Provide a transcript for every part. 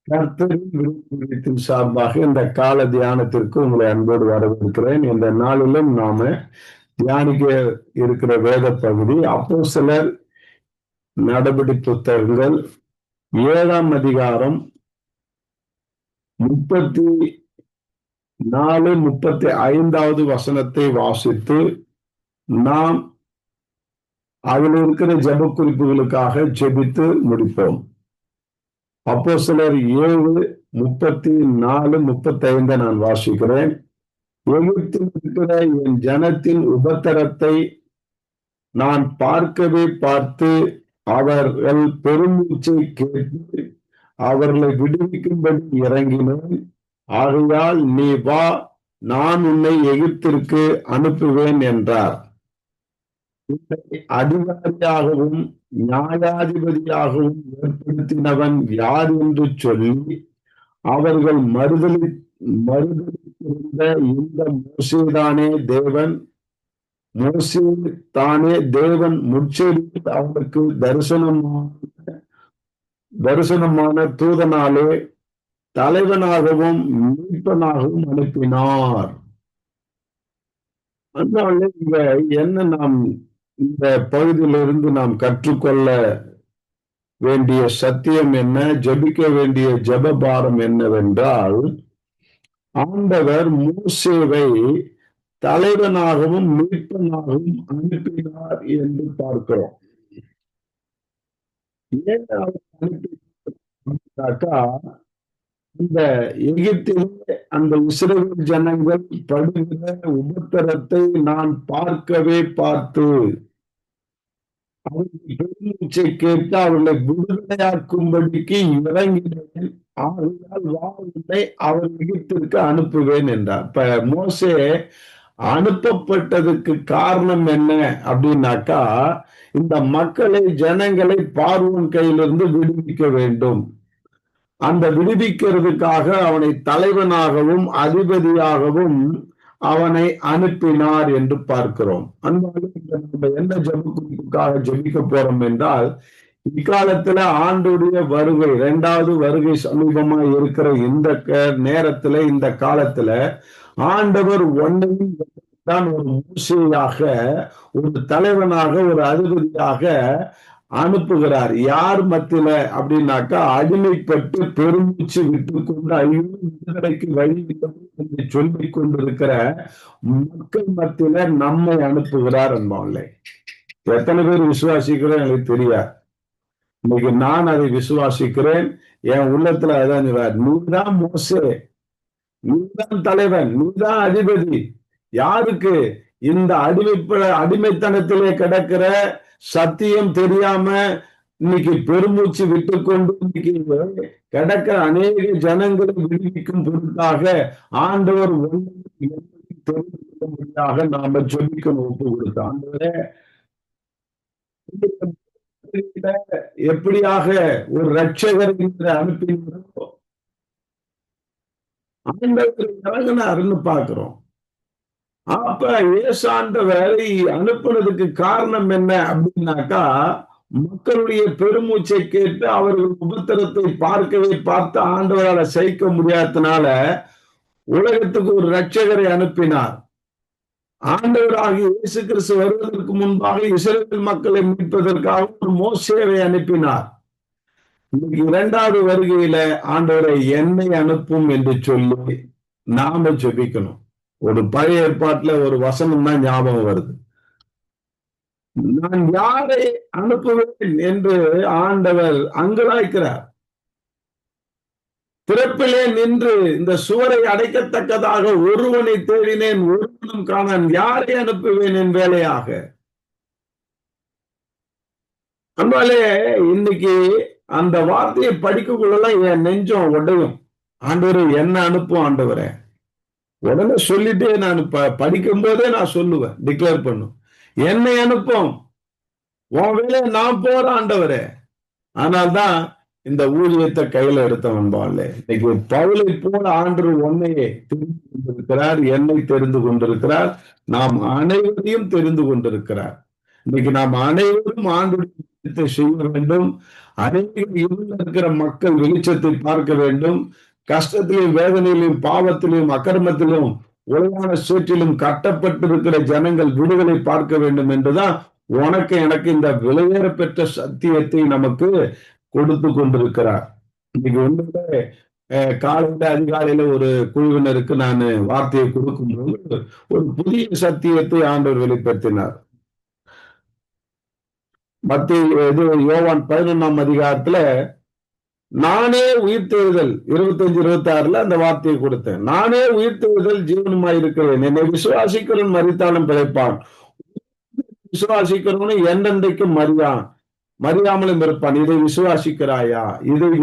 கர்த்தரின் விருப்பத்தின் சார்பாக இந்த கால தியானத்திற்கு உங்களை அன்போடு வரவேற்கிறேன். இந்த நாளிலும் நாம தியானிக்க இருக்கிற வேத பகுதி அப்போஸ்தலர் நடபடி புத்தகங்கள் 7ஆம் அதிகாரம் 34, 35வது வசனத்தை வாசித்து நாம் அதில் இருக்கிற ஜெப குறிப்புகளுக்காக ஜெபித்து முடிப்போம். அப்போஸ்தலர் 7:34, 35 நான் வாசிக்கிறேன். எகிப்தில் இருக்கிற என் ஜனத்தின் உபத்திரத்தை நான் பார்க்கவே பார்த்து அவர்கள் பெருமூச்சை கேட்டு அவர்களை விடுவிக்கும்படி இறங்கினேன். ஆகையால் நீ வா, நான் உன்னை எகிப்திற்கு அனுப்புவேன் என்றார். அதிகாரியாகவும் நியாயாதிபதியாகவும் ஏற்படுத்தினவன் யார் என்று சொல்லி அவர்கள் மறுதலித்திருந்த இந்த மோசேதானே தேவன் முச்செய்து அவனுக்கு தரிசனமான தூதனாலே தலைவனாகவும் மீட்பனாகவும் அனுப்பினார். அதனால இங்க என்ன நாம் இந்த பகுதியிலிருந்து நாம் கற்றுக்கொள்ள வேண்டிய சத்தியம் என்ன, ஜெபிக்க வேண்டிய ஜெபபாரம் என்னவென்றால், ஆண்டவர் மோசேவை தலைவனாகவும் மீட்பனாகவும் அனுப்பினார் என்று பார்க்கிறோம். ஏன் அவர் அனுப்பினாக்கா, இந்த எகிப்திலே அந்த இஸ்ரவேல் ஜனங்கள் படுகிற உபத்திரத்தை நான் பார்க்கவே பார்த்து அவர்கள் பெருமூச்சை கேட்டு அவர்களை விடுதலையாக்கும்படிக்கு இறங்கினேன். ஆகையால் வாழ்வை அவர் எகிப்திற்கு அனுப்புவேன் என்றார். இப்ப மோசே அனுப்பப்பட்டதுக்கு காரணம் என்ன அப்படின்னாக்கா, இந்த மக்களை ஜனங்களை பார்வோன் கையிலிருந்து விடுவிக்க வேண்டும். அந்த விடுவிக்கிறதுக்காக அவனை தலைவனாகவும் அதிபதியாகவும் அவனை அனுப்பினார் என்று பார்க்கிறோம். நம்ம என்ன ஜெபத்துக்காக ஜெபிக்க போறோம் என்றால், இக்காலத்துல ஆண்டுடைய வருகை, 2வது வருகை சமீபமா இருக்கிற இந்த நேரத்துல, இந்த காலத்துல ஆண்டவர் ஒன்றையும் தான் ஒரு மோசேயாக, ஒரு தலைவனாக, ஒரு அதிபதியாக அனுப்புகிறார். யார் மத்தியில அப்படின்னாக்கா, அடிமைப்பட்டு பெருமூச்சு விட்டு கொண்டு விடுதலைக்கு வழி என்று சொல்லிக் கொண்டிருக்கிற மக்கள் மத்தியில நம்மை அனுப்புகிறார் என்பாங்களே. எத்தனை பேர் விசுவாசிக்கிறோம் எனக்கு தெரியாது. இன்னைக்கு நான் அதை விசுவாசிக்கிறேன். என் உள்ளத்துல அதான், நீதான் மோசே, நீதான் தலைவன், நீதான் அதிபதி. யாருக்கு? இந்த அடிமைத்தனத்திலே கிடக்கிற, சத்தியம் தெரியாம இன்னைக்கு பெருமூச்சு விட்டு கொண்டு இன்னைக்கு கிடக்கிற அநேக ஜனங்களை விடுவிக்கும் பொருட்டாக ஆண்டவர் தெரிந்து கொள்ளும்படியாக நாம ஜெபிக்கணும். ஒப்பு கொடுத்த ஆண்டவரே, எப்படியாக ஒரு ரட்சகர் அனுப்பினோ ஆண்டவர் இறங்கினார்னு பார்க்கிறோம். அப்ப ஏசாண்டவரை அனுப்புனதுக்கு காரணம் என்ன அப்படின்னாக்கா, மக்களுடைய பெருமூச்சை கேட்டு அவர்கள் உபத்திரத்தை பார்க்கவே பார்த்து ஆண்டவரால சகிக்க முடியாதனால உலகத்துக்கு ஒரு ரட்சகரை அனுப்பினார். ஆண்டவராகிய இயேசு கிறிஸ்து வருவதற்கு முன்பாக இஸ்ரவேல் மக்களை மீட்பதற்காக ஒரு மோசேவை அனுப்பினார். இன்னைக்கு 2வது வருகையில ஆண்டவரை என்னை அனுப்பும் என்று சொல்லி நாம ஜெபிக்கணும். ஒரு பழைய ஏற்பாட்டுல ஒரு வசனம் தான் ஞாபகம் வருது. நான் யாரை அனுப்புவேன் என்று ஆண்டவர் அங்கலாய்க்கிறார். திறப்பிலே நின்று இந்த சுவரை அடைக்கத்தக்கதாக ஒருவனை தேடினேன், ஒருவனும் காணான், யாரை அனுப்புவேன் என் வேலையாக. அன்பாலே, இன்னைக்கு அந்த வார்த்தையை படிக்கக்குள்ளலாம் என் நெஞ்சம் உடையும். ஆண்டவரே என்ன அனுப்பும் ஆண்டவரே. உடனே சொல்லிட்டே நான் படிக்கும் போதே நான் சொல்லுவேன், டிக்ளேர் பண்ணும், என்னை அனுப்பும், உன் வேலையை நான் போறேன் ஆண்டவரே. ஆனால்தான் இந்த ஊழியத்தை கையில எடுத்தவன் பாலே. இன்னைக்கு பவுலை போல ஆண்டவர் உன்னையே தெரிந்து கொண்டிருக்கிறார், என்னை தெரிந்து கொண்டிருக்கிறார், நாம் அனைவரையும் தெரிந்து கொண்டிருக்கிறார். இன்னைக்கு நாம் அனைவரும் ஆண்டுடைய செய்ய வேண்டும். அநேக இருளில் இருக்கிற மக்கள் வெளிச்சத்தை பார்க்க வேண்டும். கஷ்டத்திலும் வேதனையிலும் பாவத்திலும் அக்கிரமத்திலும் ஒழுங்கான சேற்றிலும் கட்டப்பட்டிருக்கிற ஜனங்கள் விடுதலை பார்க்க வேண்டும் என்றுதான் உனக்கு எனக்கு இந்த விலையேற பெற்ற சத்தியத்தை நமக்கு கொடுத்து கொண்டிருக்கிறார். இன்னைக்கு ஒண்ணுல காலையில அதிகாலையில ஒரு குழுவினருக்கு நான் வார்த்தையை கொடுக்கும்போது ஒரு புதிய சத்தியத்தை ஆண்டவர் வெளிப்படுத்தினார். யோவான் 11ஆம் அதிகாரத்துல நானே உயிர்த்தெழுதல் 25-26 அந்த வார்த்தையை கொடுத்தேன். நானே உயிர்த்தெழுதல் ஜீவனுமாய் இருக்கிறேன். என்னை விசுவாசிக்கிறவன் மரித்தாலும் பிழைப்பான், விசுவாசிக்கிறவனும் என்றென்றைக்கும் மறியாமலும் இருப்பான். இதை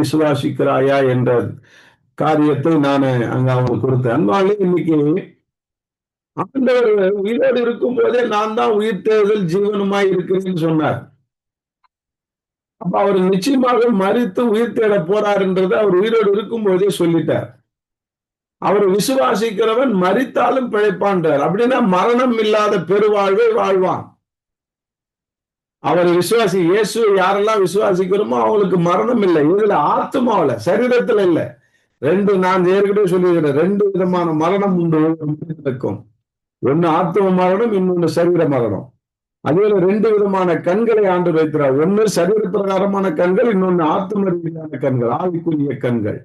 விசுவாசிக்கிறாயா என்ற காரியத்தை நான் அங்க அவங்களுக்கு கொடுத்தேன். அன்பாலே இன்னைக்கு ஆண்டவர் உயிரோடு இருக்கும் போதே நான் தான் உயிர்த்தெழுதல் ஜீவனுமாய் இருக்கிறேன்னு சொன்னார். அப்ப அவர் நிச்சயமாக மரித்து உயிர் தேட போறாருன்றதை அவர் உயிரோடு இருக்கும் போதே சொல்லிட்டார். அவர் விசுவாசிக்கிறவன் மரித்தாலும் பிழைப்பான்றார். அப்படின்னா மரணம் இல்லாத பெருவாழ்வை வாழ்வான். அவர் இயேசு யாரெல்லாம் விசுவாசிக்கிறோமோ அவங்களுக்கு மரணம் இல்லை. இதுல ஆத்மாவில, சரீரத்துல இல்லை. நான் ஏற்கனவே சொல்லியிருக்கிறேன், 2 விதமான மரணம் உண்டு இருக்கும். ஒன்னு ஆத்ம மரணம், இன்னொன்னு சரீர மரணம். அதே 2 விதமான கண்களை ஆண்டு வைக்கிறார். ஒன்னு சரீர பிரகாரமான கண்கள், இன்னொன்னு ஆத்ம ரீதியான கண்கள், ஆவிக்குரிய கண்கள்.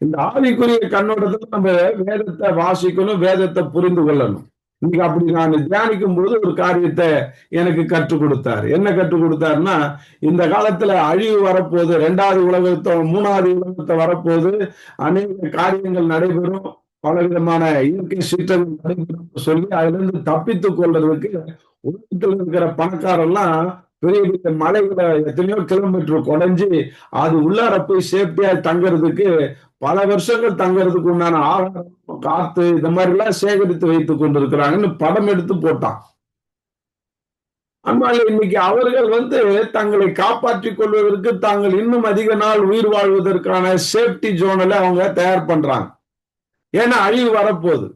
இந்த ஆவிக்குரிய கண்ணோட்டத்துல நம்ம வேதத்தை வாசிக்கணும், வேதத்தை புரிந்து கொள்ளணும். இன்னைக்கு அப்படி நான் தியானிக்கும் போது ஒரு காரியத்தை எனக்கு கற்றுக் கொடுத்தார். என்ன கற்றுக் கொடுத்தாருன்னா, இந்த காலத்துல அழிவு வரப்போகுது, 2வது உலகத்தை 3வது உலகத்தை வரப்போகுது, அநேக காரியங்கள் நடைபெறும், பலவிதமான இயற்கை சீற்றங்கள் நடைபெறும் சொல்லி அதுல இருந்து தப்பித்துக் கொள்றதுக்கு உலகத்துல இருக்கிற பணக்காரெல்லாம் பெரிய பெரிய மலைகளை எத்தனையோ கிலோமீட்டர் குறைஞ்சு அது உள்ளார போய் சேஃப்டியா தங்கறதுக்கு பல வருஷங்கள் தங்கறதுக்கு உண்டான ஆகாரம், காத்து இந்த மாதிரி எல்லாம் சேகரித்து வைத்துக் கொண்டிருக்கிறாங்கன்னு படம் எடுத்து போட்டான். அதனால இன்னைக்கு அவர்கள் தங்களை காப்பாற்றிக் கொள்வதற்கு தாங்கள் இன்னும் அதிக நாள் உயிர் வாழ்வதற்கான சேஃப்டி ஜோனில் அவங்க தயார் பண்றாங்க. ஏன்னா அழிவு வரப்போகுது.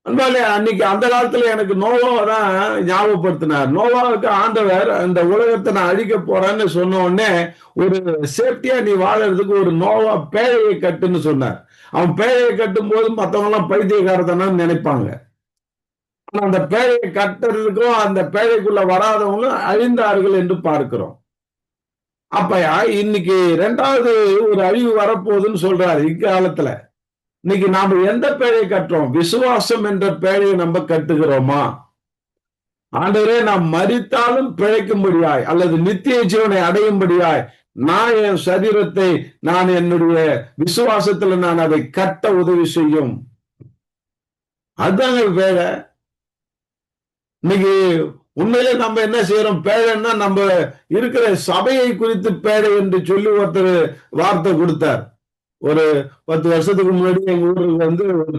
அதனால அன்னைக்கு அந்த காலத்துல எனக்கு நோவாவை தான் ஞாபகப்படுத்தினார். நோவாவுக்கு ஆண்டவர் அந்த உலகத்தை நான் அழிக்க போறேன்னு சொன்ன உடனே ஒரு சேஃப்டியா நீ வாழறதுக்கு ஒரு நோவா பேழையை கட்டுன்னு சொன்னார். அவன் பேழையை கட்டும் போது மற்றவங்க எல்லாம் பைத்தியக்காரத்தனு நினைப்பாங்க. ஆனா அந்த பேழையை கட்டுறதுக்கும் அந்த பேழைக்குள்ள வராதவங்களும் அழிந்தார்கள் என்று பார்க்கிறோம். அப்ப இன்னைக்கு 2வது ஒரு அழிவு வரப்போகுதுன்னு சொல்றாரு. இக்காலத்துல இன்னைக்கு நாம எந்த பேழையை கட்டுறோம்? விசுவாசம் என்ற பேழையை நம்ம கட்டுகிறோமா? ஆண்டவரே, நாம் மரித்தாலும் பிழைக்கும்படியாய் அல்லது நித்திய ஜீவனை அடையும்படியாய் நான் என் சரீரத்தை நான் என்னுடைய விசுவாசத்துல நான் அதை கட்ட உதவி செய்யும். அதுதாங்க பேழை. இன்னைக்கு உண்மையிலே நம்ம என்ன செய்யறோம்? பேழைன்னா நம்ம இருக்கிற சபையை குறித்து பேழை என்று சொல்லி ஒருத்தர் வார்த்தை கொடுத்தார். ஒரு 10 வருஷத்துக்கு முன்னாடி எங்க ஊருக்கு ஒரு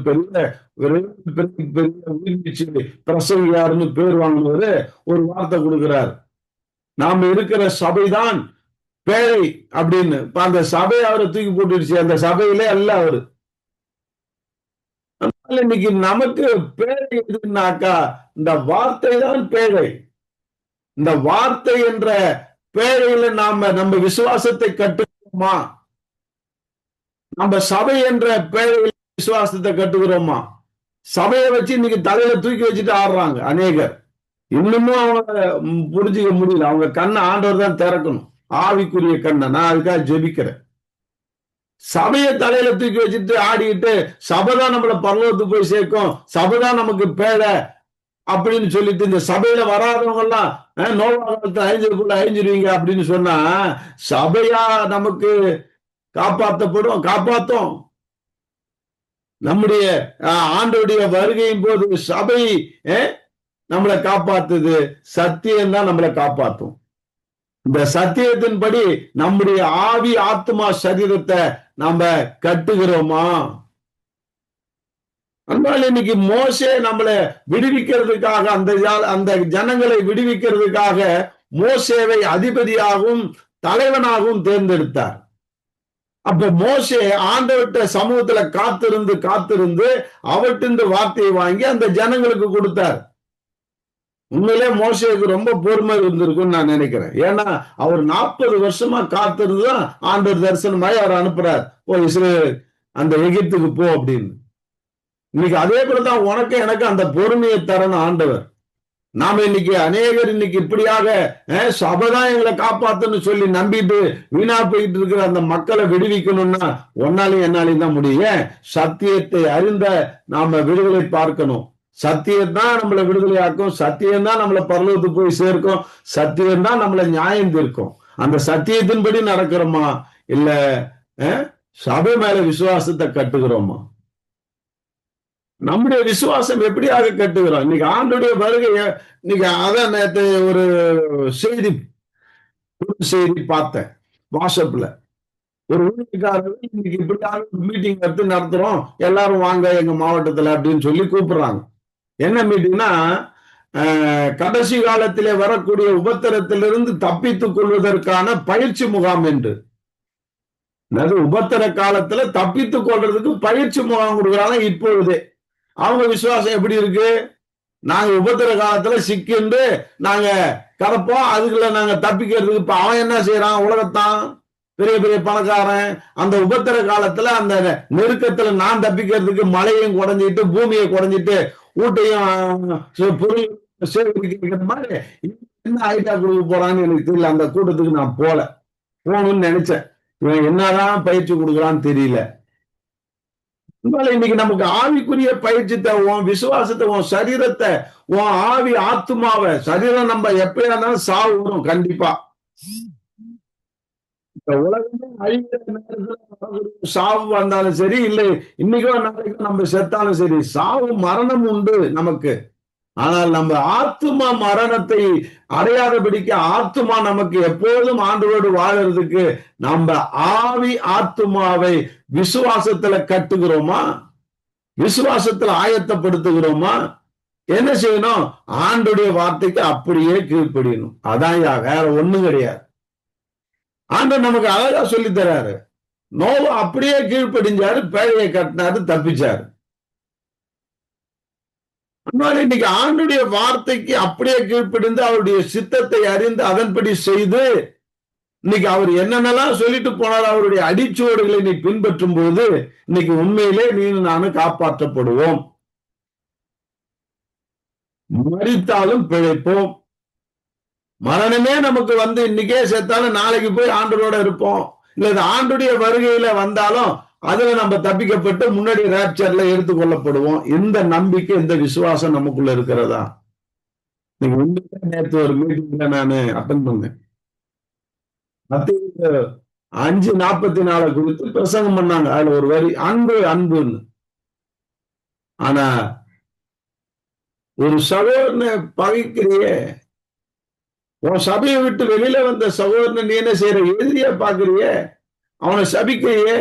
பெரிய உயிர்நீச்சி பிரசங்கியாருன்னு பேர் வாங்கினவரு ஒரு வார்த்தை கொடுக்கிறார். நாம இருக்கிற சபைதான் பேழை அப்படின்னு. அந்த சபையை அவரை தூக்கி போட்டுடுச்சு. அந்த சபையிலே அல்ல அவரு. இன்னைக்கு நமக்கு பேழை எதுனாக்கா இந்த வார்த்தை தான் பேழை. இந்த வார்த்தை என்ற பேழையில நம்ம விசுவாசத்தை கட்டுக்கிறோமா? நம்ம சபை என்ற பேழையில விசுவாசத்தை கட்டுகிறோமா? சபையை வச்சு இன்னைக்கு தலையில தூக்கி வச்சுட்டு ஆடுறாங்க அநேகர். இன்னமும் அவங்க புரிஞ்சுக்க முடியல. அவங்க கண்ணை ஆண்டவர் தான் திறக்கணும், ஆவிக்குரிய கண்ணை. நான் அதுக்காக ஜெபிக்கிறேன். சபையை தலையில தூக்கி வச்சுட்டு ஆடிக்கிட்டு சபைதான் நம்மள பரலோகத்துக்கு போய் சேர்க்கும், சபைதான் நமக்கு பேழை அப்படின்னு சொல்லிட்டு இந்த சபையில வராதவங்க எல்லாம் நோவாகத்தை அழிஞ்சிருவீங்க அப்படின்னு சொன்னா சபையா நமக்கு காப்பாத்தும். நம்முடைய ஆண்டோடைய வருகையின் போது சபை நம்மளை காப்பாத்துது. சத்தியம் தான் நம்மளை காப்பாத்தும். இந்த சத்தியத்தின்படி நம்முடைய ஆவி ஆத்மா சரீரத்தை நம்ம கட்டுகிறோமா? அதனால இன்னைக்கு மோசே நம்மளை விடுவிக்கிறதுக்காக அந்த ஜனங்களை விடுவிக்கிறதுக்காக மோசேவை அதிபதியாகவும் தலைவனாகவும் தேர்ந்தெடுத்தார். அப்ப மோசே ஆண்டவர்கிட்ட சமூகத்துல காத்திருந்து அவர்கிட்ட வார்த்தையை வாங்கி அந்த ஜனங்களுக்கு கொடுத்தார். உண்மையிலே மோசேக்கு ரொம்ப பொறுமை இருந்திருக்கும்னு நான் நினைக்கிறேன். ஏன்னா அவர் 40 வருஷமா காத்திருந்துதான் ஆண்டவர் தரிசனமாய் அவர் அனுப்புறார். போ இஸ்ரவேல் அந்த எகிப்துக்கு போ அப்படின்னு. இன்னைக்கு அதே போலதான் உனக்கு எனக்கு அந்த பொறுமையை தரணும் ஆண்டவர். நாம இன்னைக்கு அநேகர் இன்னைக்கு இப்படியாக சபைதான் எங்களை காப்பாத்துன்னு சொல்லி நம்பிட்டு வீணா போயிட்டு இருக்கிற அந்த மக்களை விடுவிக்கணும்னா ஒன்னாலையும் என்னாலையும் தான் முடியும். சத்தியத்தை அறிந்த நாம விடுதலை பார்க்கணும். சத்தியம் தான் நம்மளை விடுதலையாக்கும். சத்தியம் தான் நம்மளை பரலோகத்துக்கு போய் சேர்க்கும். சத்தியம் தான் நம்மளை நியாயம் தீர்க்கும். அந்த சத்தியத்தின்படி நடக்கிறோமா இல்ல சபை மேல விசுவாசத்தை கட்டுகிறோமா? நம்முடைய விசுவாசம் எப்படியாக கட்டுகிறோம்? இன்னைக்கு ஆண்டுடைய வருகைய இன்னைக்கு அதான் நேற்று ஒரு செய்தி பார்த்தேன் வாட்ஸ்அப்ல. ஒரு ஊழியக்காரர் இன்னைக்கு இப்படியாக மீட்டிங் எடுத்து நடத்துறோம், எல்லாரும் வாங்க எங்க மாவட்டத்துல அப்படின்னு சொல்லி கூப்பிடுறாங்க. என்ன மீட்டிங்னா கடைசி காலத்திலே வரக்கூடிய உபத்திரத்திலிருந்து தப்பித்துக் கொள்வதற்கான பயிற்சி முகாம் என்று. உபத்திர காலத்துல தப்பித்துக் கொள்றதுக்கு பயிற்சி முகாம் கொடுக்குறாங்க. இப்பொழுதே அவங்க விசுவாசம் எப்படி இருக்கு? நாங்க உபத்திர காலத்துல சிக்கிண்டு நாங்க கலப்போம், அதுக்குள்ள நாங்க தப்பிக்கிறதுக்கு. இப்ப அவன் என்ன செய்யறான்? உலகத்தான் பெரிய பெரிய பணக்காரன் அந்த உபத்திர காலத்துல அந்த நெருக்கத்துல நான் தப்பிக்கிறதுக்கு மலையும் குறைஞ்சிட்டு பூமியை குறைஞ்சிட்டு ஊட்டையும் பொருள் சேகரிக்கிற மாதிரி என்ன ஐடியா கொடுக்க போறான்னு எனக்கு தெரியல. அந்த கூட்டத்துக்கு நான் போகணும்னு நினைச்சேன். இவன் என்னதான் பயிற்சி கொடுக்குறான்னு தெரியல. இன்னைக்கு நமக்கு ஆவிக்குரிய பயிற்சி உன் விசுவாசத்தை, உன் சரீரத்தை, உன் ஆவி ஆத்துமாவை, சரீரம் நம்ம எப்பயா இருந்தாலும் சாவு வரும் கண்டிப்பா. இந்த உலகமே அழிகிற நேரத்துல சாவு வந்தாலும் சரி, இல்லை இன்னைக்கோ நாளைக்கோ நம்ம செத்தாலும் சரி, சாவு மரணம் உண்டு நமக்கு. ஆனால் நம்ம ஆத்துமா மரணத்தை அடையாதபடிக்கு ஆத்துமா நமக்கு எப்போதும் ஆண்டவரோடு வாழறதுக்கு நம்ம ஆவி ஆத்துமாவை விசுவாசத்துல கட்டுகிறோமா? விசுவாசத்துல ஆயத்தப்படுத்துகிறோமா? என்ன செய்யணும்? ஆண்டுடைய வார்த்தைக்கு அப்படியே கீழ்ப்படியணும். அதான் வேற ஒண்ணும் கிடையாது. ஆண்டவர் நமக்கு அழகா சொல்லி தராரு. நோவா அப்படியே கீழ்ப்படிஞ்சாரு, பேழையை கட்டினாரு, தப்பிச்சாரு. இன்னைக்கு ஆண்டுடைய வார்த்தைக்கு அப்படியே கீழ்ப்படிந்து அவருடைய சித்தத்தை அறிந்து அதன்படி செய்து இன்னைக்கு அவர் என்னென்னலாம் சொல்லிட்டு போனார் அவருடைய அடிச்சுவடுகளை நீ பின்பற்றும் போது இன்னைக்கு உண்மையிலே நீ நானும் காப்பாற்றப்படுவோம். மரித்தாலும் பிழைப்போம். மரணமே நமக்கு இன்னைக்கே சேர்த்தாலும் நாளைக்கு போய் ஆண்டவரோட இருப்போம். இல்ல ஆண்டுடைய வருகையில வந்தாலும் அதுல நம்ம தப்பிக்கப்பட்டு முன்னாடி ரேப்சர்ல எடுத்துக்கொள்ளப்படுவோம். இந்த நம்பிக்கை, இந்த விசுவாசம் நமக்குள்ள இருக்கிறதா? நேற்று ஒரு மீட்டிங்ல நான் அட்டன் பண்ணேன். 5:44 குறித்து பிரசங்கம் பண்ணாங்க. அதுல ஒரு வரி அன்பு அன்புன்னு. ஆனா ஒரு சகோதரனை பகைக்கிறியே, உன் சபையை விட்டு வெளியில வந்த சகோதரனை நீ என்ன செய்யற? எதிரியா பாக்குறியே, அவனை சபிக்கிறியே,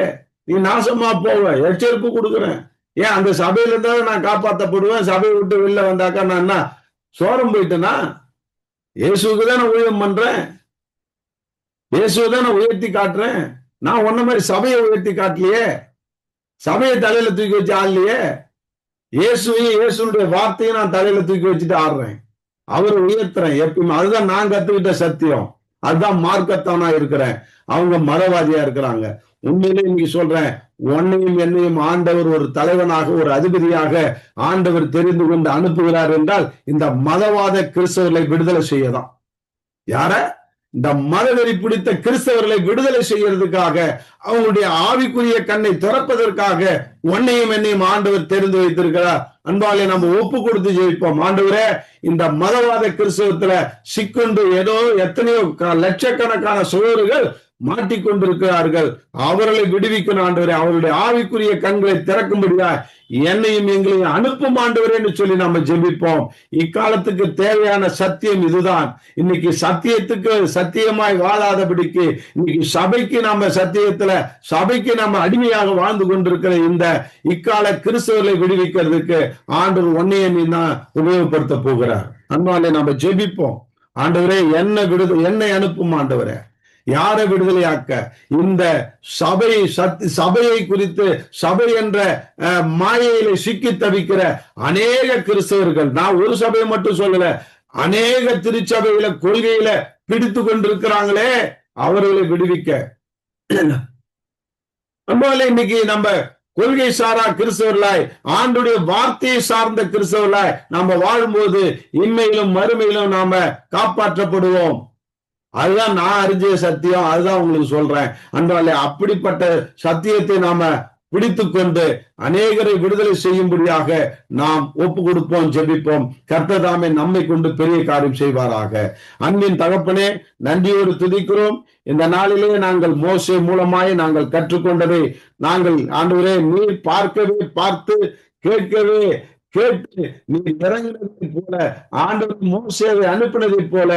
நீ நாசமா போவ, எச்சரிப்பு கொடுக்குறேன். ஏன் அந்த சபையில இருந்தாலும் நான் காப்பாற்றப்படுவேன். சபையை விட்டு வெளில வந்தாக்கா நான் என்ன சோரம் போயிட்டேனா? இயேசுக்கு தான் நான் ஊழியம் பண்றேன், இயேசுவை தான் நான் உயர்த்தி காட்டுறேன். நான் ஒன்ன மாதிரி சபையை உயர்த்தி காட்டலையே, சபையை தலையில தூக்கி வச்சு ஆடலையே. இயேசுவையும் இயேசுடைய வார்த்தையும் நான் தலையில தூக்கி வச்சுட்டு ஆடுறேன், அவரை உயர்த்துறேன் எப்பயுமே. அதுதான் நான் கத்துக்கிட்ட சத்தியம், அதுதான் மார்க்கத்தானா இருக்கிறேன். அவங்க மதவாதியா இருக்கிறாங்க. உண்மையிலே இன்னைக்கு சொல்றேன், உன்னையும் என்னையும் ஆண்டவர் ஒரு தலைவனாக, ஒரு அதிபதியாக ஆண்டவர் தெரிந்து கொண்டு அனுப்புகிறார் என்றால் இந்த மதவாத கிறிஸ்தவர்களை விடுதலை செய்யதான். யார? இந்த மதவெறி பிடித்த கிறிஸ்தவர்களை விடுதலை செய்யறதுக்காக, அவங்களுடைய ஆவிக்குரிய கண்ணை திறப்பதற்காக உன்னையும் என்னையும் ஆண்டவர் தெரிந்து வைத்திருக்கிறார். அன்பாலே நம்ம ஒப்பு கொடுத்து ஜெயிப்போம். ஆண்டவரே, இந்த மதவாத கிறிஸ்தவத்துல சிக்குண்டு ஏதோ எத்தனையோ லட்சக்கணக்கான சோழர்கள் மாட்டிக்கொண்டிருக்கிறார்கள், அவர்களை விடுவிக்கணும் ஆண்டவரே. அவருடைய ஆவிக்குரிய கண்களை திறக்கும்படியா என்னையும் எங்களையும் அனுப்பும் ஆண்டவரே என்று சொல்லி நம்ம ஜெபிப்போம். இக்காலத்துக்கு தேவையான சத்தியம் இதுதான். இன்னைக்கு சத்தியத்துக்கு சத்தியமாய் வாழாதபடிக்கு இன்னைக்கு சபைக்கு நம்ம சத்தியத்துல சபைக்கு நம்ம அடிமையாக வாழ்ந்து கொண்டிருக்கிற இந்த இக்கால கிறிஸ்தவர்களை விடுவிக்கிறதுக்கு ஆண்டவர் ஒன்னையை தான் உபயோகப்படுத்த போகிறார். அன்பாலே நம்ம ஜெபிப்போம். ஆண்டவரே, என்னை அனுப்பும் ஆண்டவரே. யாரை விடுதலையாக்க? இந்த சபையை குறித்து, சபை என்ற மாயையில சிக்கி தவிக்கிற அநேக கிறிஸ்தவர்கள். நான் ஒரு சபையை மட்டும் சொல்லல, அநேக திருச்சபையில கொள்கையில பிடித்து கொண்டிருக்கிறாங்களே, அவர்களை விடுவிக்க. நம்மளால இன்னைக்கு நம்ம கொள்கை சாரா கிறிஸ்தவர்களாய், ஆண்டுடைய வார்த்தையை சார்ந்த கிறிஸ்தவர்களாய் நாம வாழும்போது இன்மையிலும் மறுமையிலும் நாம காப்பாற்றப்படுவோம். அதுதான் நான் அறிஞ்ச சத்தியம், அதுதான் உங்களுக்கு சொல்றேன். அன்பாலே அப்படிப்பட்ட சத்தியத்தை நாம பிடித்துக்கொண்டு அநேகரை விடுதலை செய்யும்படியாக நாம் ஒப்பு கொடுப்போம், ஜெபிப்போம். கர்த்தர் தாமே நம்மை கொண்டு பெரிய காரியம் செய்வாராக. அன்பின் தகப்பனே, நன்றியோடு துதிக்கிறோம். இந்த நாளிலே நாங்கள் மோசே மூலமாய் நாங்கள் கற்றுக்கொண்டதை நாங்கள் ஆண்டவரே நீர் பார்த்து கேட்கவே கேட்டு நீர் இறங்கினதை போல, ஆண்டவர் மோசேவை அனுப்பினதை போல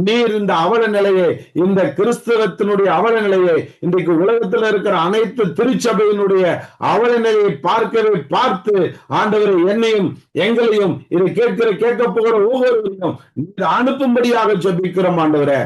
நீர் இந்த அவல நிலையை, இந்த கிறிஸ்தவத்தினுடைய அவல நிலையை, இன்றைக்கு உலகத்தில் இருக்கிற அனைத்து திருச்சபையினுடைய அவல நிலையை பார்த்து ஆண்டவரை என்னையும் எங்களையும் இதை கேட்க போகிற ஒவ்வொருவரையும் நீர் அனுப்பும்படியாக ஜெபிக்கிறோம். ஆண்டவரே,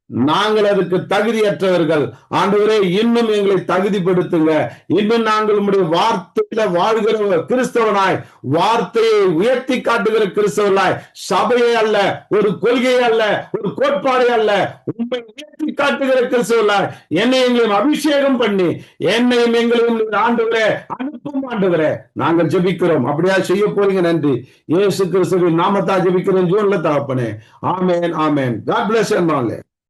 நாங்கள் அதுக்கு தகுதியற்றவர்கள். ஆண்டவரே, இன்னும் எங்களை தகுதிப்படுத்துங்க. இன்னும் நாங்கள் உம்முடைய வார்த்தையில வாழ்கிற கிறிஸ்தவனாய், வார்த்தையை உயர்த்தி காட்டுகிற கிறிஸ்தவனாய், சபையை அல்ல, ஒரு கொள்கையை அல்ல, ஒரு கோட்பாடை அல்ல, உண்மை உயர்த்தி காட்டுகிற கிறிஸ்தவனாய் என்னை எங்களையும் அபிஷேகம் பண்ணி என்னையும் எங்களையும் ஆண்டவரே அனுப்பும். ஆண்டவரே, நாங்கள் ஜெபிக்கிறோம். அப்படியா செய்ய போறீங்க. நன்றி. இயேசு கிறிஸ்துவின் நாமத்தால் ஜெபிக்கிறோம் ஜீவனுள்ள தகப்பனே. ஆமென், ஆமென். God bless you all.